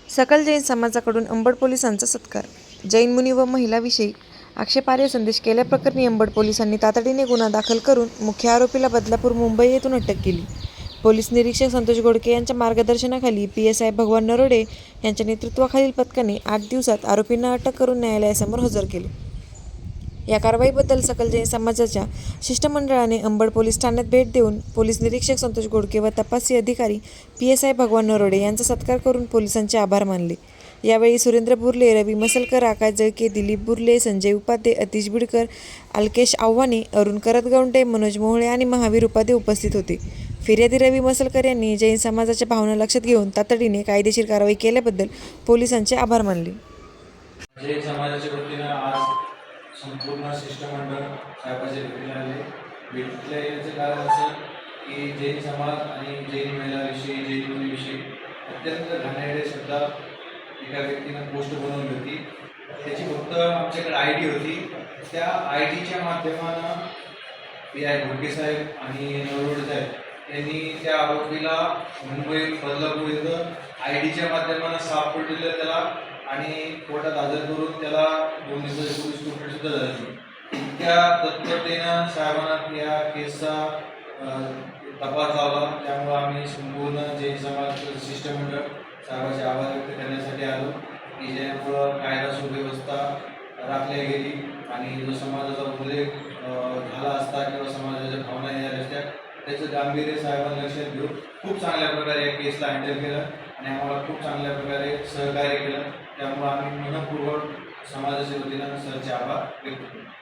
सकल जैन समाजाकडून अंबड पोलिसांचा सत्कार. जैन मुनी व महिलाविषयी आक्षेपार्ह संदेश केल्याप्रकरणी अंबड पोलिसांनी तातडीने गुन्हा दाखल करून मुख्य आरोपीला बदलापूर, मुंबई येथून अटक केली. पोलीस निरीक्षक संतोष गोडके यांच्या मार्गदर्शनाखाली PSI भगवान नरोडे यांच्या नेतृत्वाखालील पथकाने 8 दिवसात आरोपींना अटक करून न्यायालयासमोर हजर केले. या कारवाईबद्दल सकल जैन समाजाच्या शिष्टमंडळाने अंबड पोलीस ठाण्यात भेट देऊन पोलीस निरीक्षक संतोष गोडके व तपासी अधिकारी PSI भगवान नरोडे यांचा सत्कार करून पोलिसांचे आभार मानले. यावेळी सुरेंद्र बुर्ले, रवी मसलकर, आकाश जळके, दिलीप बुर्ले, संजय उपाध्ये, अतिश बिडकर, अल्केश आव्हाने, अरुण करतगवंडे, मनोज मोहोळे आणि महावीर उपाध्ये उपस्थित होते. फिर्यादी रवी मसलकर यांनी जैन समाजाच्या भावना लक्षात घेऊन तातडीने कायदेशीर कारवाई केल्याबद्दल पोलिसांचे आभार मानले. जैन समाजाच्या वतीनं आज संपूर्ण शिष्टमंडळ साहेबाच्या भेटीला आले. भेटीला येण्याचं कारण असं की जैन समाज आणि जैन महिलाविषयी, जैन मुलीविषयी अत्यंत घाणेरडे शब्दात एका व्यक्तीनं पोस्ट बनवली होती. त्याची फक्त आमच्याकडे ID होती. त्या IDच्या माध्यमानं PI घोडके साहेब आणि नरोडे साहेब यांनी त्या आरोपीला मुंबई, बदलापूर इथं IDच्या माध्यमानं सापडलेलं त्याला आणि कोर्टात हजर करून त्याला 2 दिवसाची पोलीस कोठडी सुद्धा झाली. त्या तत्परतेनं साहेबांना या केसचा तपास झाला. त्यामुळे आम्ही संपूर्ण जैन समाज शिष्टमंडळ साहेबांचे आभार व्यक्त करण्यासाठी आलो की ज्यामुळं कायदा सुव्यवस्था राखल्या गेली आणि जो समाजाचा उल्लेख झाला असता किंवा समाजाच्या भावना या असत्या त्याचं गांभीर्य साहेबांनी लक्षात घेऊन खूप चांगल्या प्रकारे या केसला हँडल केलं आणि आम्हाला खूप चांगल्या प्रकारे सहकार्य केलं. त्यामुळे आम्ही मनपूर्वक समाजाच्या वतीनं सरचे आभार व्यक्त करतो.